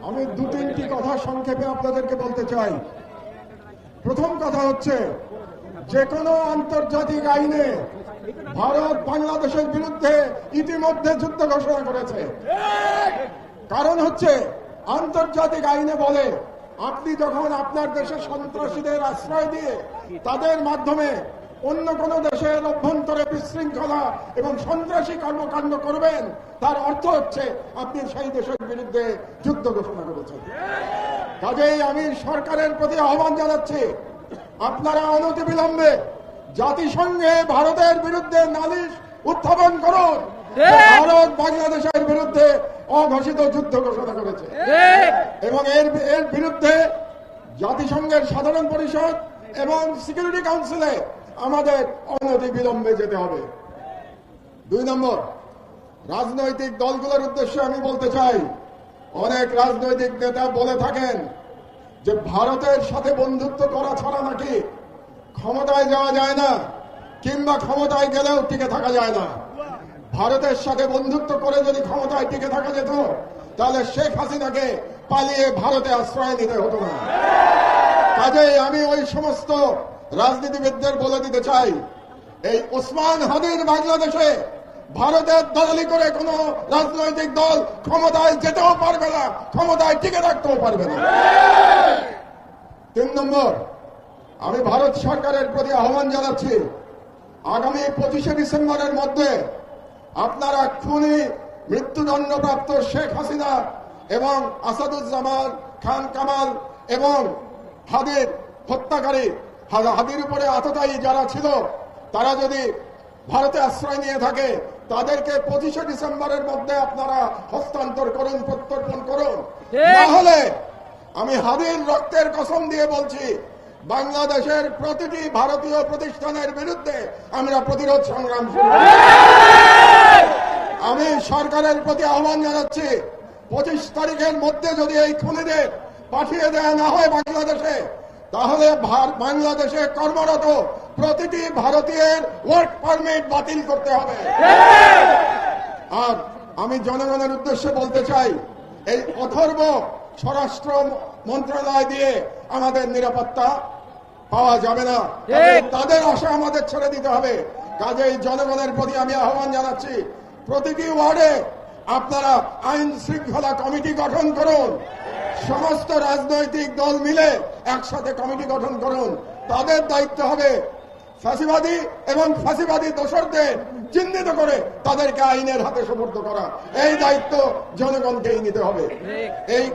আমি দু তিনটি কথা সংক্ষেপে আপনাদেরকে বলতে চাই। প্রথম কথা হচ্ছে, যে কোনো আন্তর্জাতিক আইনে ভারত বাংলাদেশের বিরুদ্ধে ইতিমধ্যে যুদ্ধ ঘোষণা করেছে। কারণ হচ্ছে, আন্তর্জাতিক আইনে বলে আপনি যখন আপনার দেশে সন্ত্রাসীদের আশ্রয় দিয়ে তাদের মাধ্যমে অন্য কোন দেশের অভ্যন্তরে বিশৃঙ্খলা এবং সন্ত্রাসী কর্মকাণ্ড করবেন, তার অর্থ হচ্ছে আপনি সেই দেশের বিরুদ্ধে যুদ্ধ ঘোষণা করেছেন। কাজেই আমি সরকারের প্রতি আহ্বান জানাচ্ছি, আপনারা অনতিবিলম্বে জাতিসংঘে ভারতের বিরুদ্ধে নালিশ উত্থাপন করুন। ভারত বাংলাদেশের বিরুদ্ধে অঘোষিত যুদ্ধ ঘোষণা করেছে এবং এর বিরুদ্ধে জাতিসংঘের সাধারণ পরিষদ এবং সিকিউরিটি কাউন্সিলে আমাদের অনতিবিলম্বে যেতে হবে। 2 নম্বর, রাজনৈতিক দলগুলোর উদ্দেশ্যে আমি বলতে চাই, অনেক রাজনৈতিক নেতা বলে থাকেন যে ভারতের সাথে বন্ধুত্ব করা ছাড়া নাকি ক্ষমতায় যাওয়া যায় না, কিংবা ক্ষমতায় গেলেও টিকে থাকা যায় না। ভারতের সাথে বন্ধুত্ব করে যদি ক্ষমতায় টিকে থাকা যেত, তাহলে শেখ হাসিনাকে পালিয়ে ভারতে আশ্রয় নিতে হতো না। কাজেই আমি ওই সমস্ত রাজনীতিবিদদের বলে দিতে চাই, এই ওসমান হাদির বাংলাদেশে ভারতের দলালি করে কোন রাজনৈতিক দল ক্ষমতায় যেতেও পারবে না, ক্ষমতায় টিকে থাকতেও পারবে না। 3 নম্বর, আমি ভারত সরকারের প্রতি আহ্বান জানাচ্ছি, আগামী 25শে ডিসেম্বরের মধ্যে আপনারা খুনি মৃত্যুদণ্ডপ্রাপ্ত শেখ হাসিনা এবং আসাদুজ্জামান খান কামাল এবং হাদির হত্যাকারী, হাদির উপরে আততায়ী যারা ছিল, তারা যদি ভারতে আশ্রয় নিয়ে থাকে, তাদেরকে 25শে ডিসেম্বরের মধ্যে আপনারা হস্তান্তর করুন, প্রত্যর্পণ করুন। না হলে আমি হাদির রক্তের কসম দিয়ে বলছি, বাংলাদেশের প্রতিটি ভারতীয় প্রতিষ্ঠানের বিরুদ্ধে আমরা প্রতিরোধ সংগ্রাম শুরু করব। আমি সরকারের প্রতি আহ্বান জানাচ্ছি, 25 তারিখের মধ্যে যদি এই খুনিদের পাঠিয়ে দেওয়া না হয় বাংলাদেশে, তাহলে বাংলাদেশে কর্মরত প্রতিটি ভারতীয়ের ওয়ার্ক পারমিট বাতিল করতে হবে। আর আমি জনগণের উদ্দেশ্যে বলতে চাই, এই অথর্ব স্বরাষ্ট্র মন্ত্রণালয় দিয়ে আমাদের নিরাপত্তা পাওয়া যাবে না, তাদের আশা আমাদের ছেড়ে দিতে হবে। কাজেই জনগণের প্রতি আমি আহ্বান জানাচ্ছি, প্রতিটি ওয়ার্ডে আপনারা আইন শৃঙ্খলা কমিটি গঠন করুন, সমস্ত রাজনৈতিক দল মিলে একসাথে কমিটি গঠন করুন। তাদের দায়িত্ব হবে ফাঁসিবাদী এবং ফাঁসিবাদী দোষরদের চিহ্নিত করে তাদেরকে আইনের হাতে সোপর্দ করা। এই দায়িত্ব জনগণকেই নিতে হবে। এই